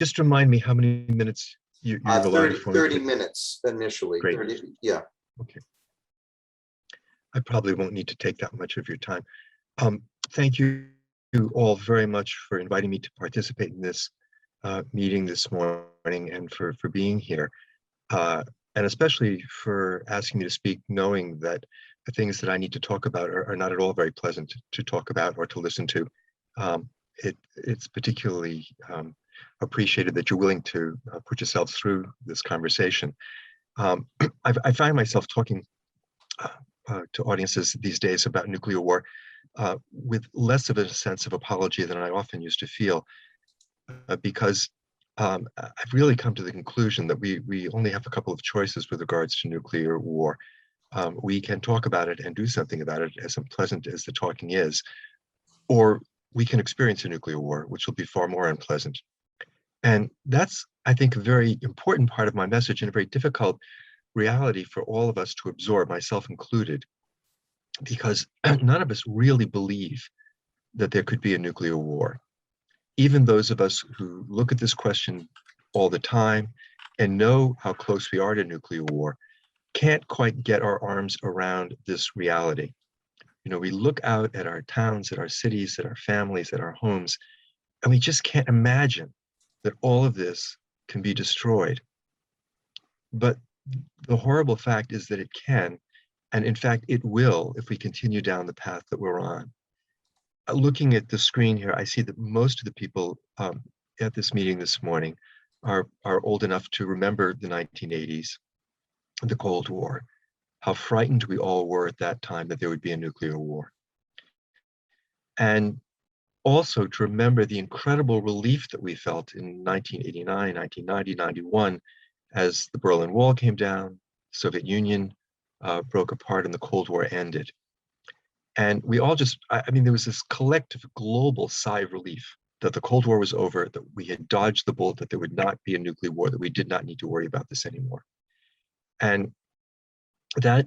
just remind me how many minutes you've allotted 30, for me. 30 minutes initially. Great. 30, yeah. Okay. I probably won't need to take that much of your time. Thank you all very much for inviting me to participate in this meeting this morning and for being here. And especially for asking me to speak, knowing that the things that I need to talk about are not at all very pleasant to talk about or to listen to. It's particularly appreciated that you're willing to put yourselves through this conversation. I find myself talking to audiences these days about nuclear war with less of a sense of apology than I often used to feel, because I've really come to the conclusion that we only have a couple of choices with regards to nuclear war. We can talk about it and do something about it, as unpleasant as the talking is, or we can experience a nuclear war, which will be far more unpleasant. And that's, I think, a very important part of my message and a very difficult reality for all of us to absorb, myself included, because none of us really believe that there could be a nuclear war. Even those of us who look at this question all the time and know how close we are to nuclear war can't quite get our arms around this reality. You know, we look out at our towns, at our cities, at our families, at our homes, and we just can't imagine that all of this can be destroyed. But the horrible fact is that it can, and in fact, it will if we continue down the path that we're on. Looking at the screen here, I see that most of the people at this meeting this morning are old enough to remember the 1980s, the Cold War, how frightened we all were at that time that there would be a nuclear war. And also to remember the incredible relief that we felt in 1989, 1990, 91, as the Berlin Wall came down, Soviet Union broke apart and the Cold War ended. And we all just, I mean, there was this collective global sigh of relief that the Cold War was over, that we had dodged the bullet, that there would not be a nuclear war, that we did not need to worry about this anymore. And that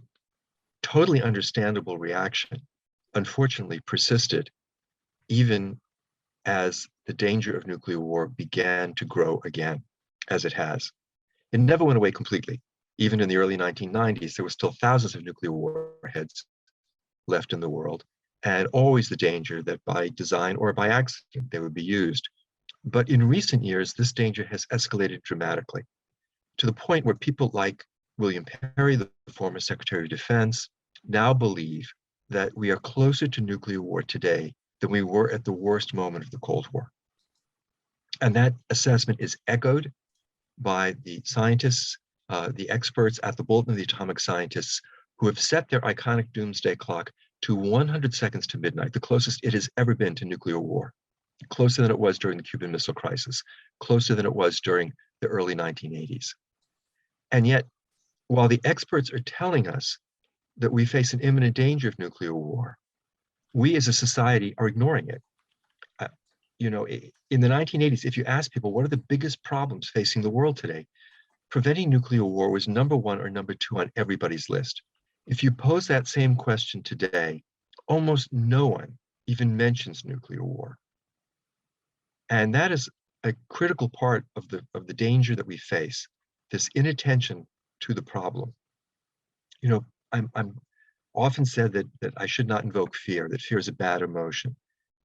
totally understandable reaction, unfortunately, persisted even as the danger of nuclear war began to grow again, as it has. It never went away completely. Even in the early 1990s, there were still thousands of nuclear warheads left in the world, and always the danger that by design or by accident they would be used. But in recent years, this danger has escalated dramatically to the point where people like William Perry, the former Secretary of Defense, now believe that we are closer to nuclear war today than we were at the worst moment of the Cold War. And that assessment is echoed by the scientists, the experts at the Bulletin of the Atomic Scientists, who have set their iconic doomsday clock to 100 seconds to midnight, the closest it has ever been to nuclear war, closer than it was during the Cuban Missile Crisis, closer than it was during the early 1980s. And yet, while the experts are telling us that we face an imminent danger of nuclear war, we as a society are ignoring it. You know, in the 1980s, if you ask people, what are the biggest problems facing the world today? Preventing nuclear war was number one or number two on everybody's list. If you pose that same question today, almost no one even mentions nuclear war. And that is a critical part of the danger that we face, this inattention to the problem. You know, I'm often said that I should not invoke fear, that fear is a bad emotion.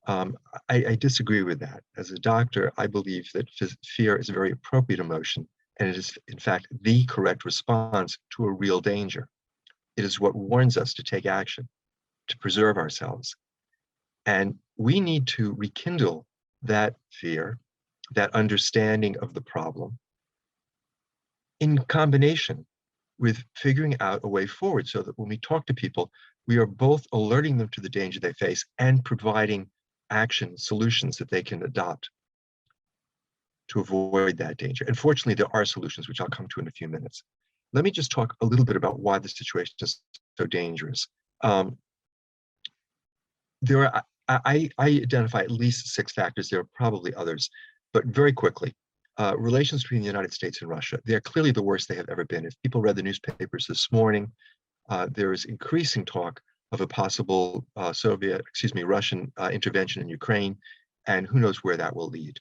I disagree with that. As a doctor, I believe that fear is a very appropriate emotion, and it is, in fact, the correct response to a real danger. It is what warns us to take action, to preserve ourselves. And we need to rekindle that fear, that understanding of the problem, in combination with figuring out a way forward so that when we talk to people, we are both alerting them to the danger they face and providing action solutions that they can adopt to avoid that danger. And fortunately, there are solutions, which I'll come to in a few minutes. Let me just talk a little bit about why the situation is so dangerous. I identify at least 6 factors. There are probably others, but very quickly. Relations between the United States and Russia, they are clearly the worst they have ever been. If people read the newspapers this morning, there is increasing talk of a possible Russian intervention in Ukraine, and who knows where that will lead.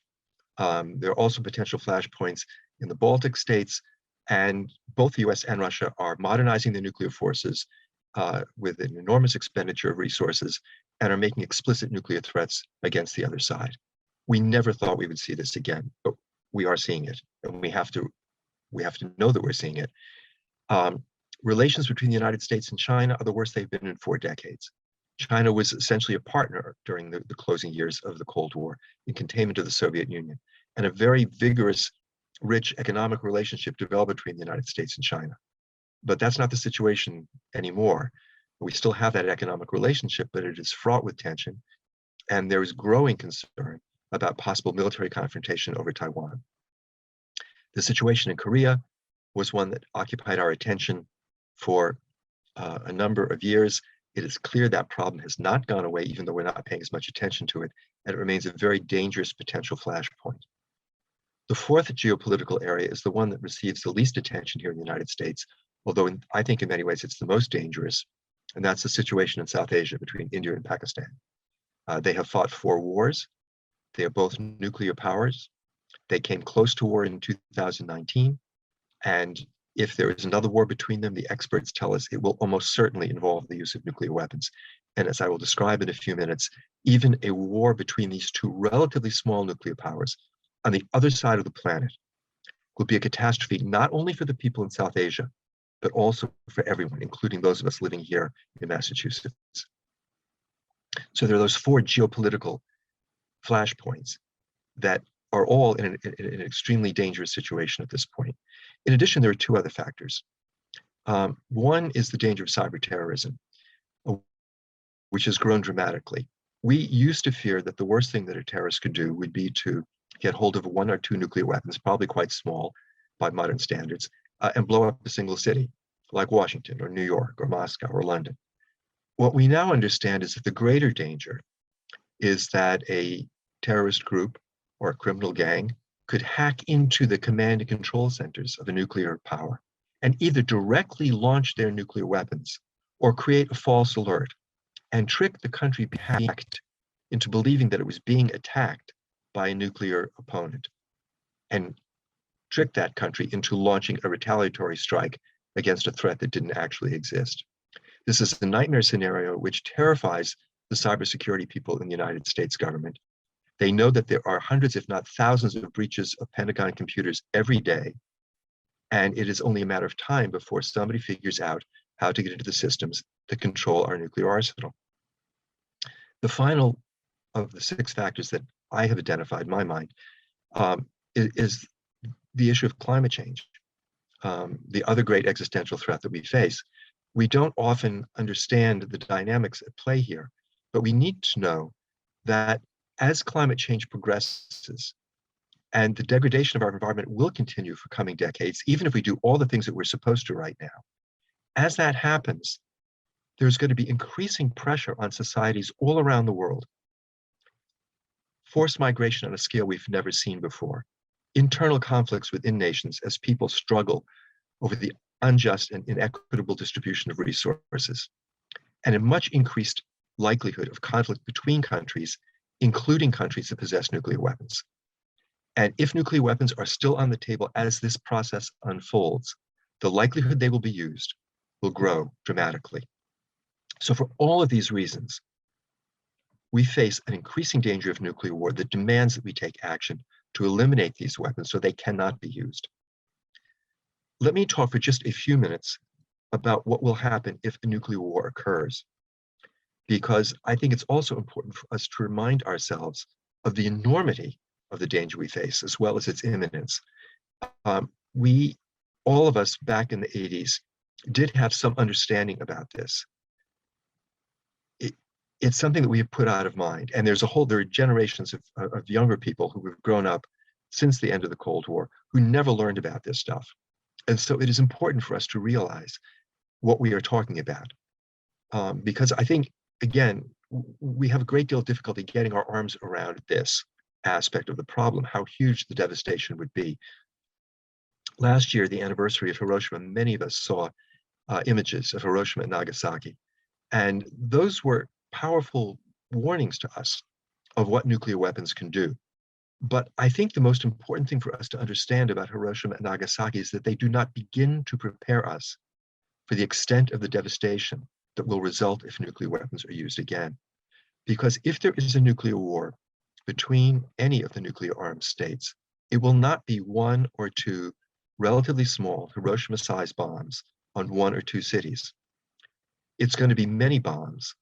There are also potential flashpoints in the Baltic states, and both the US and Russia are modernizing their nuclear forces with an enormous expenditure of resources and are making explicit nuclear threats against the other side. We never thought we would see this again, but we are seeing it, and we have to know that we're seeing it. Relations between the United States and China are the worst they've been in 4 decades. China was essentially a partner during the closing years of the Cold War in containment of the Soviet Union, and a very vigorous, rich economic relationship developed between the United States and China. But that's not the situation anymore. We still have that economic relationship, but it is fraught with tension, and there is growing concern about possible military confrontation over Taiwan. The situation in Korea was one that occupied our attention for a number of years. It is clear that problem has not gone away, even though we're not paying as much attention to it, and it remains a very dangerous potential flashpoint. The fourth geopolitical area is the one that receives the least attention here in the United States, although I think in many ways it's the most dangerous, and that's the situation in South Asia between India and Pakistan. They have fought 4 wars. They are both nuclear powers. They came close to war in 2019, and if there is another war between them, the experts tell us it will almost certainly involve the use of nuclear weapons. And as I will describe in a few minutes, even a war between these 2 relatively small nuclear powers on the other side of the planet will be a catastrophe, not only for the people in South Asia, but also for everyone, including those of us living here in Massachusetts. So there are those 4 geopolitical flashpoints that are all in an extremely dangerous situation at this point. In addition, there are 2 other factors. One is the danger of cyber terrorism, which has grown dramatically. We used to fear that the worst thing that a terrorist could do would be to get hold of 1 or 2 nuclear weapons, probably quite small by modern standards, and blow up a single city, like Washington or New York or Moscow or London. What we now understand is that the greater danger is that a terrorist group or a criminal gang could hack into the command and control centers of a nuclear power and either directly launch their nuclear weapons or create a false alert and trick the country hacked into believing that it was being attacked by a nuclear opponent, and trick that country into launching a retaliatory strike against a threat that didn't actually exist. This is a nightmare scenario which terrifies the cybersecurity people in the United States government. They know that there are hundreds, if not thousands, of breaches of Pentagon computers every day, and it is only a matter of time before somebody figures out how to get into the systems that control our nuclear arsenal. The final of the 6 factors that I have identified in my mind is the issue of climate change, the other great existential threat that we face. We don't often understand the dynamics at play here, but we need to know that as climate change progresses, and the degradation of our environment will continue for coming decades, even if we do all the things that we're supposed to right now. As that happens, there's going to be increasing pressure on societies all around the world. Forced migration on a scale we've never seen before. Internal conflicts within nations as people struggle over the unjust and inequitable distribution of resources. And a much increased likelihood of conflict between countries, including countries that possess nuclear weapons. And if nuclear weapons are still on the table as this process unfolds, the likelihood they will be used will grow dramatically. So for all of these reasons, we face an increasing danger of nuclear war that demands that we take action to eliminate these weapons so they cannot be used. Let me talk for just a few minutes about what will happen if a nuclear war occurs, because I think it's also important for us to remind ourselves of the enormity of the danger we face, as well as its imminence. All of us back in the 80s did have some understanding about this. It's something that we have put out of mind, and there are generations of younger people who have grown up since the end of the Cold War who never learned about this stuff. And so it is important for us to realize what we are talking about, because I think, again, we have a great deal of difficulty getting our arms around this aspect of the problem, how huge the devastation would be. Last year, the anniversary of Hiroshima, many of us saw images of Hiroshima and Nagasaki, and those were powerful warnings to us of what nuclear weapons can do. But I think the most important thing for us to understand about Hiroshima and Nagasaki is that they do not begin to prepare us for the extent of the devastation that will result if nuclear weapons are used again. Because if there is a nuclear war between any of the nuclear armed states, it will not be one or two relatively small Hiroshima-sized bombs on one or two cities. It's going to be many bombs,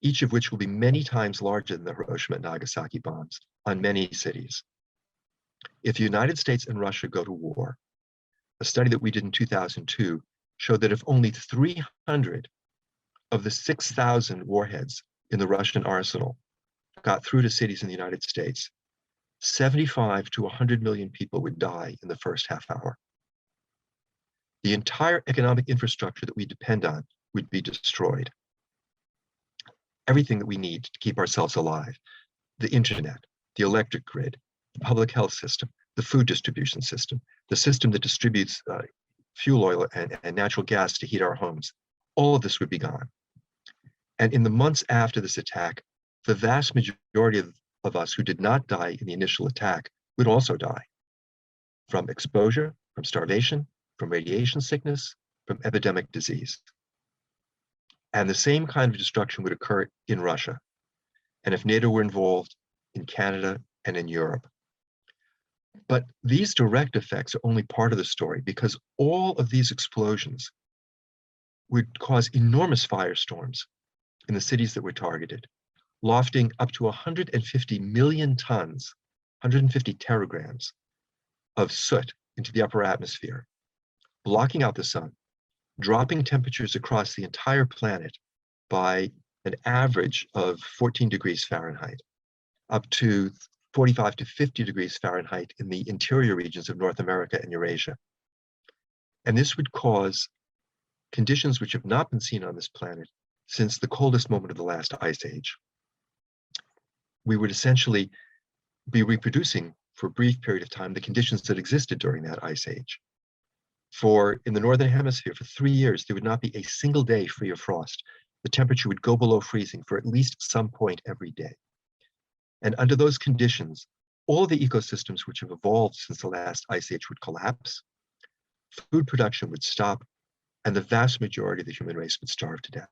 each of which will be many times larger than the Hiroshima and Nagasaki bombs on many cities. If the United States and Russia go to war, a study that we did in 2002 showed that if only 300 of the 6,000 warheads in the Russian arsenal got through to cities in the United States, 75 to 100 million people would die in the first half hour. The entire economic infrastructure that we depend on would be destroyed. Everything that we need to keep ourselves alive, the internet, the electric grid, the public health system, the food distribution system, the system that distributes fuel oil and natural gas to heat our homes, all of this would be gone. And in the months after this attack, the vast majority of us who did not die in the initial attack would also die from exposure, from starvation, from radiation sickness, from epidemic disease. And the same kind of destruction would occur in Russia. And if NATO were involved, in Canada and in Europe. But these direct effects are only part of the story, because all of these explosions would cause enormous firestorms in the cities that were targeted, lofting up to 150 million tons, 150 teragrams of soot into the upper atmosphere, blocking out the sun, dropping temperatures across the entire planet by an average of 14 degrees Fahrenheit, up to 45 to 50 degrees Fahrenheit in the interior regions of North America and Eurasia. And this would cause conditions which have not been seen on this planet since the coldest moment of the last ice age. We would essentially be reproducing for a brief period of time the conditions that existed during that ice age. In the Northern Hemisphere, for 3 years, there would not be a single day free of frost. The temperature would go below freezing for at least some point every day. And under those conditions, all the ecosystems which have evolved since the last ice age would collapse, food production would stop, and the vast majority of the human race would starve to death.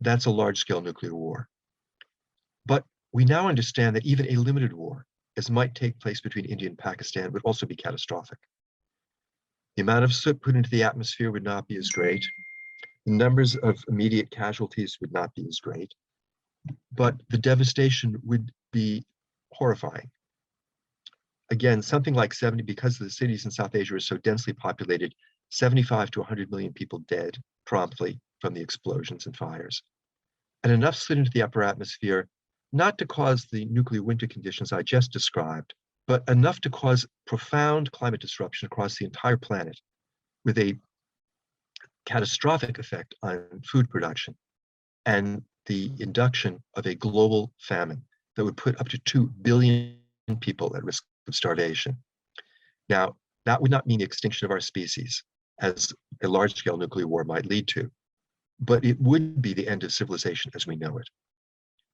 That's a large-scale nuclear war. But we now understand that even a limited war, as might take place between India and Pakistan, would also be catastrophic. The amount of soot put into the atmosphere would not be as great. The numbers of immediate casualties would not be as great, but the devastation would be horrifying. Again, something like 70, because the cities in South Asia are so densely populated, 75 to 100 million people dead promptly from the explosions and fires. And enough slid into the upper atmosphere, not to cause the nuclear winter conditions I just described, but enough to cause profound climate disruption across the entire planet, with a catastrophic effect on food production and the induction of a global famine that would put up to 2 billion people at risk of starvation. Now, that would not mean the extinction of our species, as a large-scale nuclear war might lead to, but it would be the end of civilization as we know it.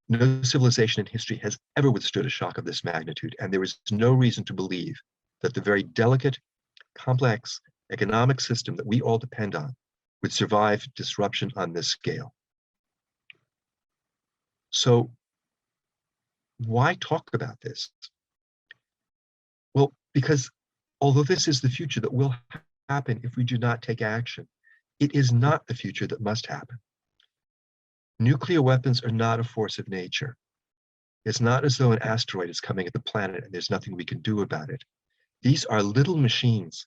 No civilization in history has ever withstood a shock of this magnitude, and there is no reason to believe that the very delicate, complex economic system that we all depend on would survive disruption on this scale. So why talk about this? Well, because although this is the future that will happen if we do not take action, it is not the future that must happen. Nuclear weapons are not a force of nature. It's not as though an asteroid is coming at the planet and there's nothing we can do about it. These are little machines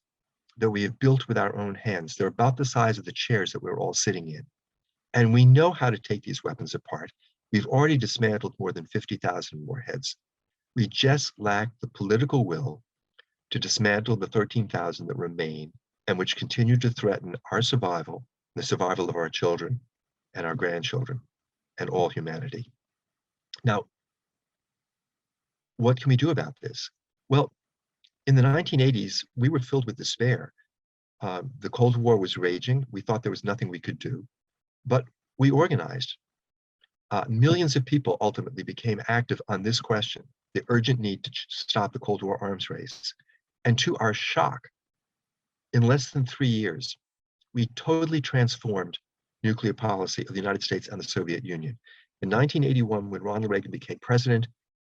that we have built with our own hands. They're about the size of the chairs that we're all sitting in. And we know how to take these weapons apart. We've already dismantled more than 50,000 warheads. We just lack the political will to dismantle the 13,000 that remain and which continue to threaten our survival, the survival of our children and our grandchildren and all humanity. Now, what can we do about this? Well, in the 1980s, we were filled with despair. The Cold War was raging. We thought there was nothing we could do, but we organized. millions of people ultimately became active on this question, the urgent need to stop the Cold War arms race. And to our shock, in less than 3 years, we totally transformed nuclear policy of the United States and the Soviet Union. In 1981, when Ronald Reagan became president,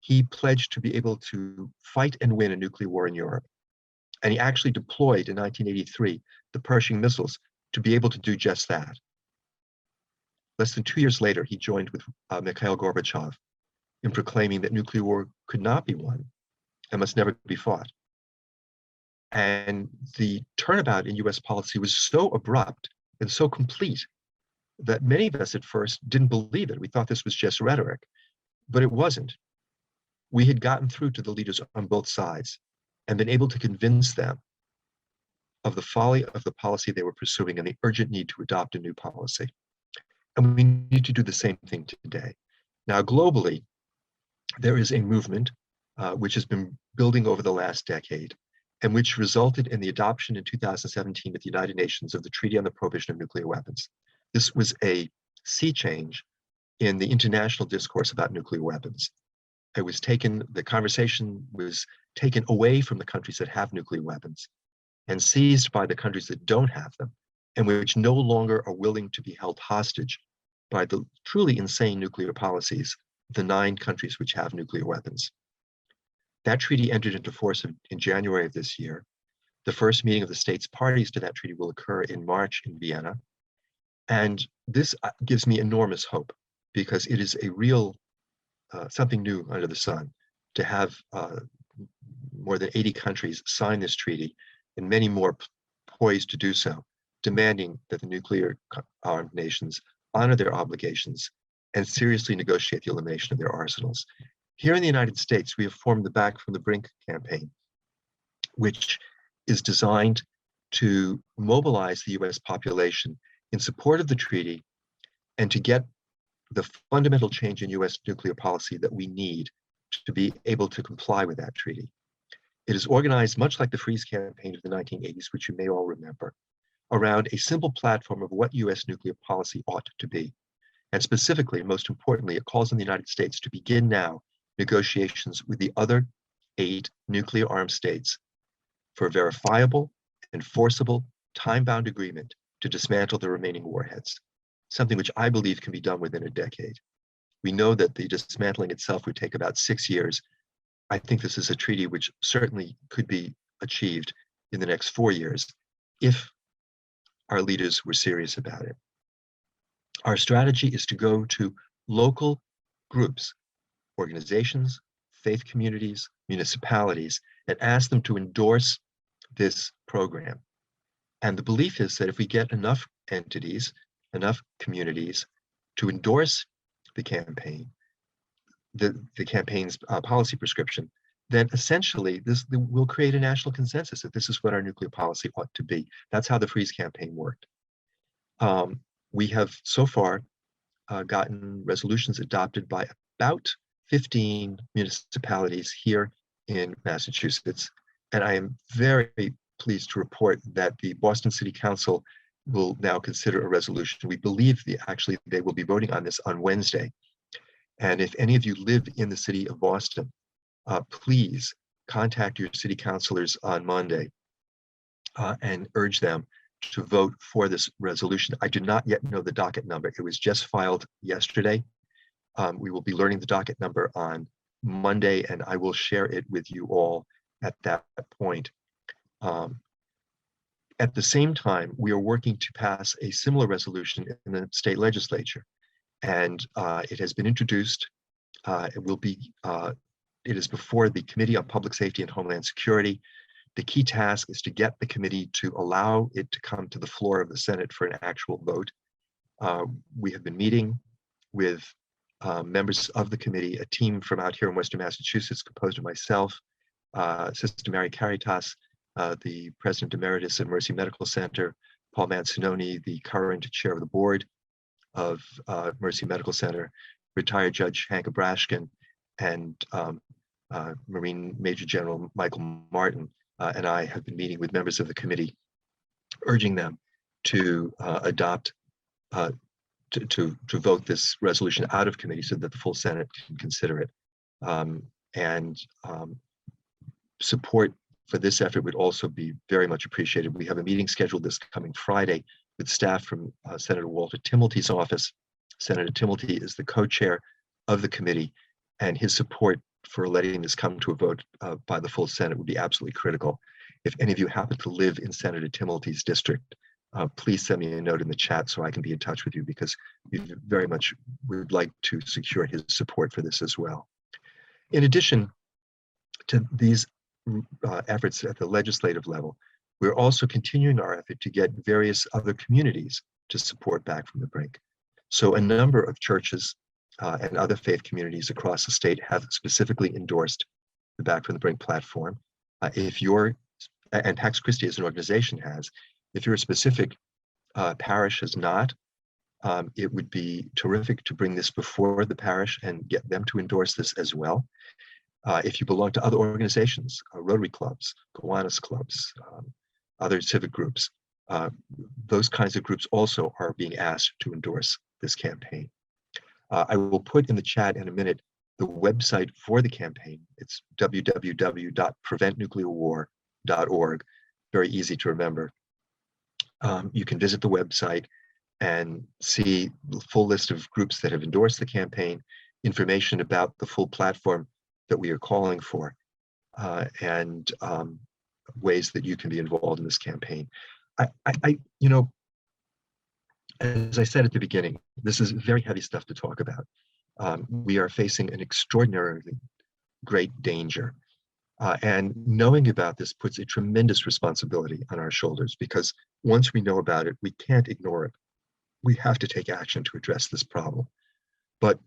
he pledged to be able to fight and win a nuclear war in Europe. And he actually deployed in 1983 the Pershing missiles to be able to do just that. Less than 2 years later, he joined with Mikhail Gorbachev in proclaiming that nuclear war could not be won and must never be fought. And the turnabout in US policy was so abrupt and so complete that many of us at first didn't believe it. We thought this was just rhetoric, but it wasn't. We had gotten through to the leaders on both sides and been able to convince them of the folly of the policy they were pursuing and the urgent need to adopt a new policy. And we need to do the same thing today. Now, globally, there is a movement which has been building over the last decade and which resulted in the adoption in 2017 at the United Nations of the Treaty on the Prohibition of Nuclear Weapons. This was a sea change in the international discourse about nuclear weapons. The conversation was taken away from the countries that have nuclear weapons and seized by the countries that don't have them, and which no longer are willing to be held hostage by the truly insane nuclear policies of the 9 countries which have nuclear weapons. That treaty entered into force in January of this year. The first meeting of the states parties to that treaty will occur in March in Vienna. And this gives me enormous hope because it is a real, something new under the sun to have more than 80 countries sign this treaty and many more poised to do so, demanding that the nuclear armed nations honor their obligations and seriously negotiate the elimination of their arsenals. Here in the United States, we have formed the Back from the Brink campaign, which is designed to mobilize the US population in support of the treaty and to get the fundamental change in US nuclear policy that we need to be able to comply with that treaty. It is organized much like the Freeze campaign of the 1980s, which you may all remember, around a simple platform of what US nuclear policy ought to be. And specifically, most importantly, it calls on the United States to begin now negotiations with the other 8 nuclear armed states for a verifiable, enforceable, time-bound agreement to dismantle the remaining warheads, something which I believe can be done within a decade. We know that the dismantling itself would take about 6 years. I think this is a treaty which certainly could be achieved in the next 4 years if our leaders were serious about it. Our strategy is to go to local groups, organizations, faith communities, municipalities, and ask them to endorse this program. And the belief is that if we get enough entities, enough communities to endorse the campaign, the campaign's policy prescription, then essentially this will create a national consensus that this is what our nuclear policy ought to be. That's how the Freeze campaign worked. We have so far gotten resolutions adopted by about 15 municipalities here in Massachusetts. And I am very pleased to report that the Boston City Council will now consider a resolution. We believe actually they will be voting on this on Wednesday. And if any of you live in the city of Boston, please contact your city councilors on Monday and urge them to vote for this resolution. I do not yet know the docket number. It was just filed yesterday. We will be learning the docket number on Monday, and I will share it with you all at that point. At the same time, we are working to pass a similar resolution in the state legislature, and it has been introduced. It is before the Committee on Public Safety and Homeland Security. The key task is to get the committee to allow it to come to the floor of the Senate for an actual vote. We have been meeting with members of the committee, a team from out here in Western Massachusetts composed of myself, Sister Mary Caritas, the President Emeritus at Mercy Medical Center, Paul Mancinoni, the current chair of the board of Mercy Medical Center, retired Judge Hank Abrashkin, and Marine Major General Michael Martin, and I have been meeting with members of the committee, urging them to adopt, to vote this resolution out of committee so that the full Senate can consider it. And support for this effort would also be very much appreciated. We have a meeting scheduled this coming Friday with staff from Senator Walter Timmelty's office. Senator Timmelty is the co-chair of the committee, and his support for letting this come to a vote by the full Senate would be absolutely critical. If any of you happen to live in Senator Timmelty's district, please send me a note in the chat so I can be in touch with you, because we very much would like to secure his support for this as well. In addition to these efforts at the legislative level, we're also continuing our effort to get various other communities to support Back from the Brink. So a number of churches and other faith communities across the state have specifically endorsed the Back from the Brink platform. And Pax Christi as an organization has, if your specific parish has not, it would be terrific to bring this before the parish and get them to endorse this as well. If you belong to other organizations, Rotary clubs, Kiwanis clubs, other civic groups, those kinds of groups also are being asked to endorse this campaign. I will put in the chat in a minute the website for the campaign. It's www.preventnuclearwar.org. Very easy to remember. You can visit the website and see the full list of groups that have endorsed the campaign, information about the full platform that we are calling for, and ways that you can be involved in this campaign. You know, as I said at the beginning, this is very heavy stuff to talk about. We are facing an extraordinarily great danger. And knowing about this puts a tremendous responsibility on our shoulders, because once we know about it, we can't ignore it. We have to take action to address this problem. But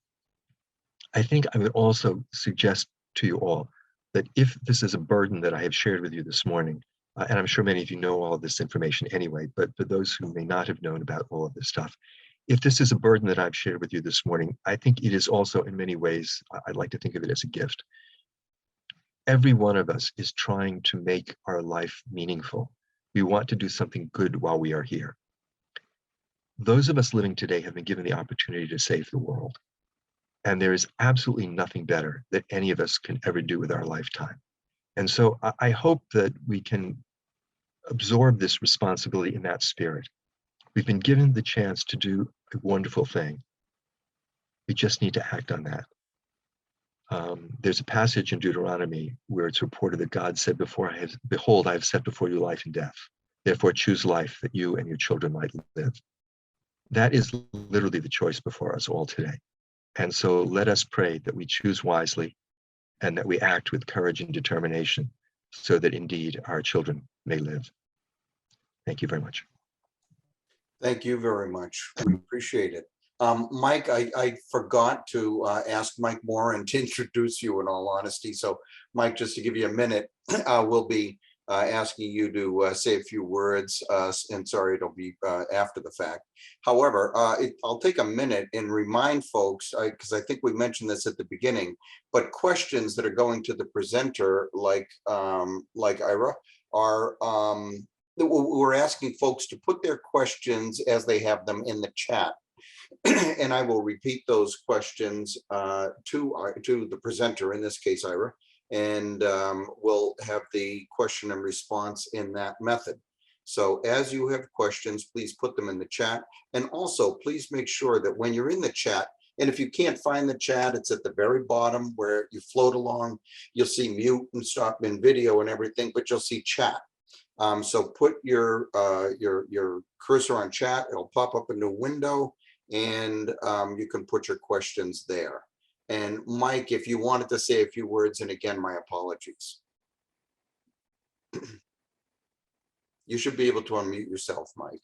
I think I would also suggest to you all that if this is a burden that I have shared with you this morning, and I'm sure many of you know all of this information anyway, but for those who may not have known about all of this stuff, if this is a burden that I've shared with you this morning, I think it is also in many ways, I'd like to think of it as a gift. Every one of us is trying to make our life meaningful. We want to do something good while we are here. Those of us living today have been given the opportunity to save the world. And there is absolutely nothing better that any of us can ever do with our lifetime. And so I hope that we can absorb this responsibility in that spirit. We've been given the chance to do a wonderful thing. We just need to act on that. There's a passage in Deuteronomy where it's reported that God said, behold, I have set before you life and death. Therefore choose life that you and your children might live. That is literally the choice before us all today. And so let us pray that we choose wisely and that we act with courage and determination so that indeed our children may live. Thank you very much. Thank you very much. We appreciate it. Mike, I forgot to ask Mike Moran to introduce you, in all honesty. So Mike, just to give you a minute, we'll be asking you to say a few words, and sorry, it'll be after the fact. However, I'll take a minute and remind folks, because I think we mentioned this at the beginning, but questions that are going to the presenter, like Ira, are we're asking folks to put their questions as they have them in the chat. And I will repeat those questions to the presenter, in this case, Ira, and we'll have the question and response in that method. So as you have questions, please put them in the chat. And also, please make sure that when you're in the chat, and if you can't find the chat, it's at the very bottom where you float along. You'll see mute and stop in video and everything, but you'll see chat. So put your cursor on chat. It'll pop up a new window, and you can put your questions there. And Mike, if you wanted to say a few words, and again, my apologies. You should be able to unmute yourself, Mike.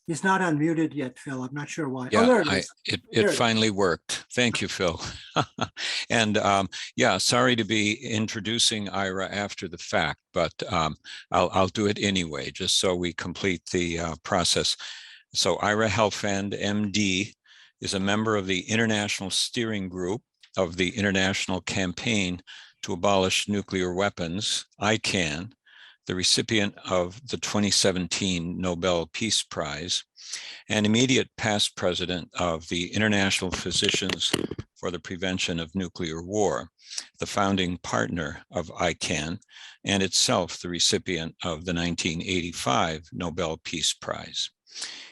He's not unmuted yet, Phil. I'm not sure why. Oh, Yeah, there it is. it There it is. finally worked. Thank you, Phil. And yeah, sorry to be introducing Ira after the fact, but I'll do it anyway, just so we complete the process. So Ira Helfand, MD, is a member of the International Steering Group of the International Campaign to Abolish Nuclear Weapons, ICAN, the recipient of the 2017 Nobel Peace Prize, and immediate past president of the International Physicians for the Prevention of Nuclear War, the founding partner of ICAN, and itself the recipient of the 1985 Nobel Peace Prize.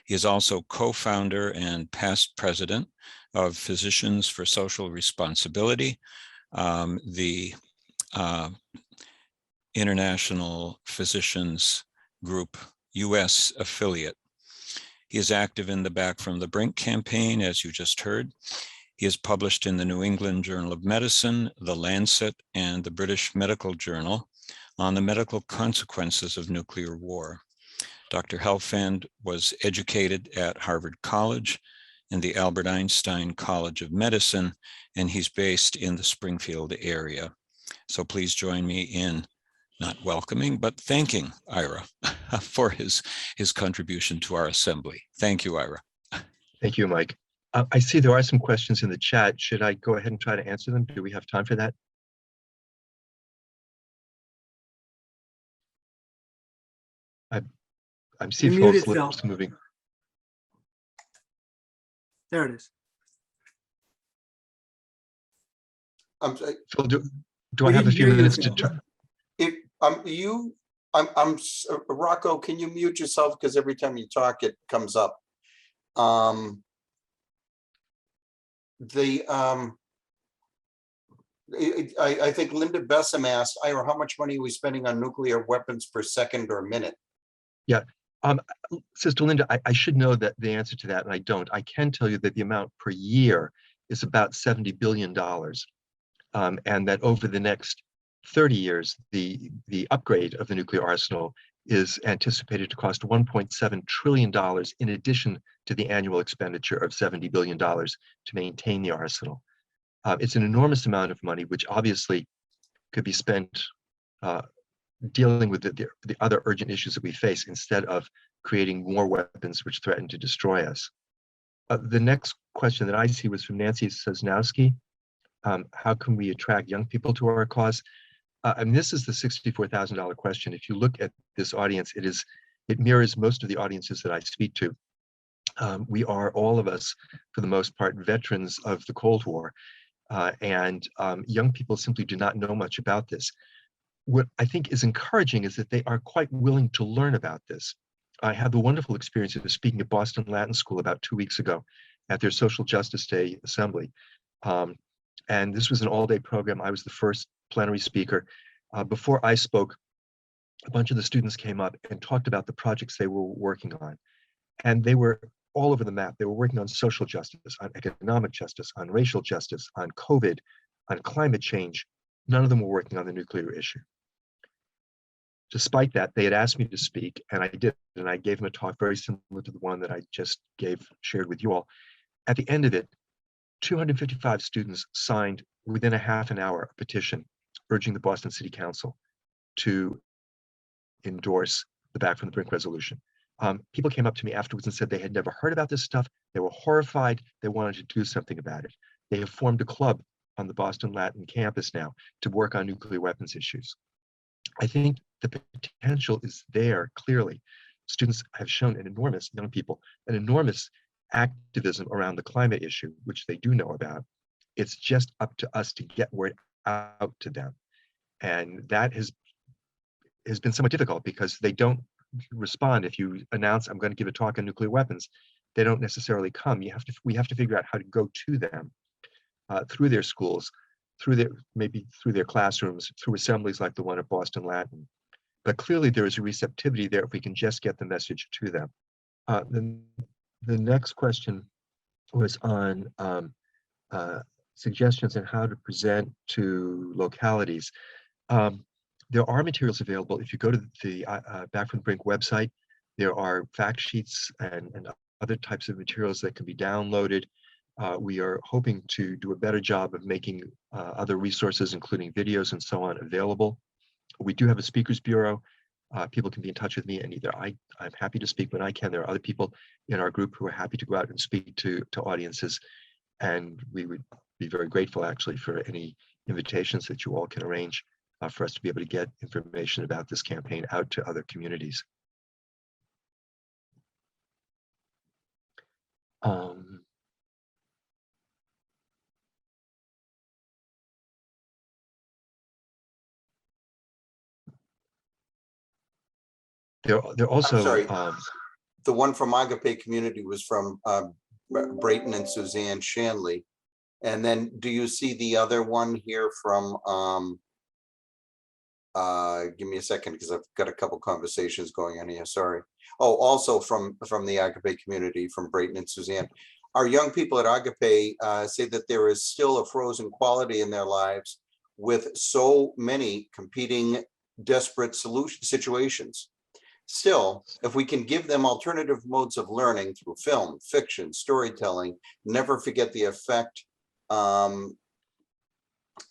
He is also co-founder and past president of Physicians for Social Responsibility, the International Physicians Group US affiliate. He is active in the Back from the Brink campaign, as you just heard. He is published in the New England Journal of Medicine, The Lancet, and the British Medical Journal on the medical consequences of nuclear war. Dr. Helfand was educated at Harvard College and the Albert Einstein College of Medicine, and he's based in the Springfield area. So please join me in not welcoming, but thanking Ira for his contribution to our assembly. Thank you, Ira. Thank you, Mike. I see there are some questions in the chat. Should I go ahead and try to answer them? Do we have time for that? I'm seeing You're Phil's muted, lips Phil. moving. There it is. Phil, do I We have a didn't few hear you, minutes to Phil. turn? If, Rocco, can you mute yourself? Because every time you talk, it comes up. I think Linda Bessam asked, Ira, how much money are we spending on nuclear weapons per second or minute? Yeah, Sister Linda, I should know that the answer to that, and I don't. I can tell you that the amount per year is about $70 billion, and that over the next 30 years, the upgrade of the nuclear arsenal is anticipated to cost $1.7 trillion in addition to the annual expenditure of $70 billion to maintain the arsenal. It's an enormous amount of money, which obviously could be spent dealing with the other urgent issues that we face instead of creating more weapons which threaten to destroy us. The next question that I see was from Nancy Sosnowski. How can we attract young people to our cause? And this is the $64,000 question. If you look at this audience, it mirrors most of the audiences that I speak to. We are, all of us, for the most part, veterans of the Cold War, and young people simply do not know much about this. What I think is encouraging is that they are quite willing to learn about this. I had the wonderful experience of speaking at Boston Latin School about 2 weeks ago at their Social Justice Day assembly. And this was an all-day program. I was the first plenary speaker. Before I spoke, a bunch of the students came up and talked about the projects they were working on. And they were all over the map. They were working on social justice, on economic justice, on racial justice, on COVID, on climate change. None of them were working on the nuclear issue. Despite that, they had asked me to speak, and I did, and I gave them a talk very similar to the one that I just shared with you all. At the end of it, 255 students signed within a half an hour a petition urging the Boston City Council to endorse the Back from the Brink resolution. People came up to me afterwards and said they had never heard about this stuff. They were horrified. They wanted to do something about it. They have formed a club on the Boston Latin campus now to work on nuclear weapons issues. I think the potential is there, clearly. Students have shown young people, an enormous activism around the climate issue, which they do know about. It's just up to us to get word out to them. And that has been somewhat difficult because they don't respond. If you announce, I'm going to give a talk on nuclear weapons, they don't necessarily come. We have to figure out how to go to them through their schools, maybe through their classrooms, through assemblies like the one at Boston Latin. But clearly there is a receptivity there if we can just get the message to them. Then the next question was on suggestions on how to present to localities. There are materials available. If you go to the Back from the Brink website, There are fact sheets and other types of materials that can be downloaded. We are hoping to do a better job of making other resources, including videos and so on, available. We do have a speakers bureau. People can be in touch with me, and either I'm happy to speak when I can. There are other people in our group who are happy to go out and speak to audiences, and we would be very grateful actually for any invitations that you all can arrange for us to be able to get information about this campaign out to other communities. They're also, sorry. The one from Agape Community was from Brayton and Suzanne Shanley. And then do you see the other one here from, give me a second, because I've got a couple conversations going on here, sorry. Oh, also from the Agape Community, from Brayton and Suzanne. Our young people at Agape say that there is still a frozen quality in their lives with so many competing desperate situations. Still, if we can give them alternative modes of learning through film, fiction, storytelling, never forget the effect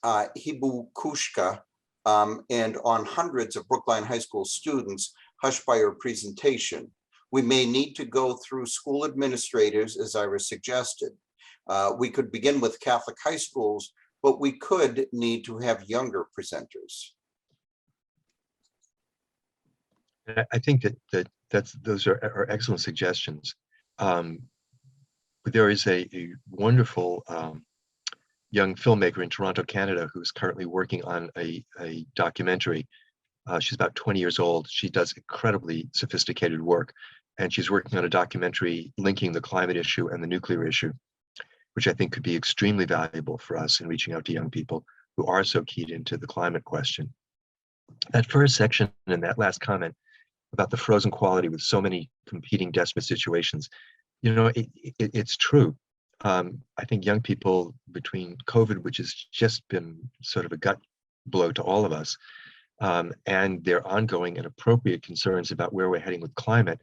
Hibukushka and on hundreds of Brookline High School students hushed by her presentation. We may need to go through school administrators, as Ira suggested. We could begin with Catholic high schools, but we could need to have younger presenters. I think those are excellent suggestions. There is a wonderful young filmmaker in Toronto, Canada, who's currently working on a documentary. She's about 20 years old. She does incredibly sophisticated work, and she's working on a documentary linking the climate issue and the nuclear issue, which I think could be extremely valuable for us in reaching out to young people who are so keyed into the climate question. That first section and that last comment about the frozen quality with so many competing desperate situations, you know, it's true. I think young people, between COVID, which has just been sort of a gut blow to all of us, and their ongoing and appropriate concerns about where we're heading with climate,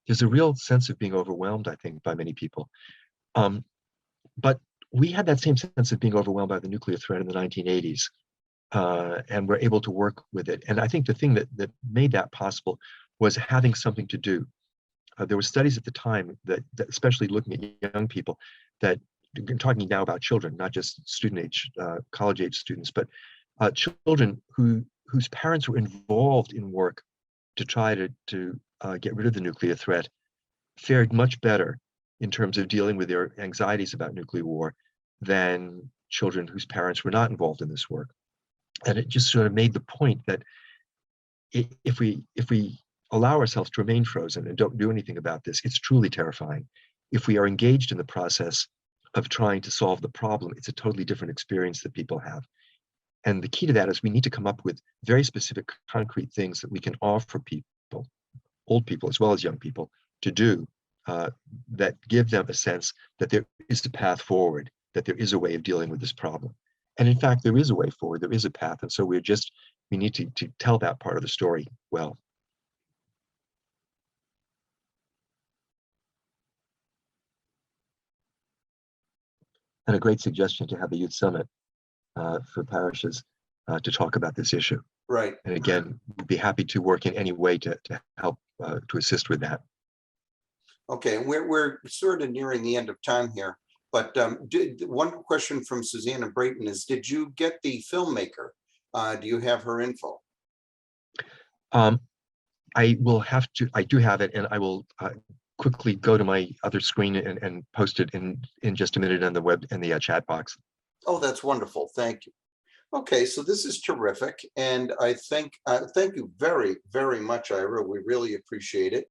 there's a real sense of being overwhelmed, I think, by many people. But we had that same sense of being overwhelmed by the nuclear threat in the 1980s, and we're able to work with it. And I think the thing that made that possible was having something to do. There were studies at the time that especially looking at young people, that I'm talking now about children, not just student age, college age students, but children whose parents were involved in work to try to get rid of the nuclear threat, fared much better in terms of dealing with their anxieties about nuclear war than children whose parents were not involved in this work. And it just sort of made the point that if we allow ourselves to remain frozen and don't do anything about this, it's truly terrifying. If we are engaged in the process of trying to solve the problem, it's a totally different experience that people have. And the key to that is we need to come up with very specific, concrete things that we can offer people, old people as well as young people, to do that give them a sense that there is a path forward, that there is a way of dealing with this problem. And in fact, there is a way forward, there is a path. And so we need to tell that part of the story well. And a great suggestion to have a youth summit for parishes to talk about this issue. Right. And again, we'd be happy to work in any way to help to assist with that. Okay, we're sort of nearing the end of time here, but one question from Suzanne and Brayton is, did you get the filmmaker? Do you have her info? I will have to, I do have it, and I will quickly go to my other screen and post it in just a minute on the web in the chat box. Oh, that's wonderful. Thank you. Okay, so this is terrific. And I think, thank you very, very much, Ira. We really appreciate it.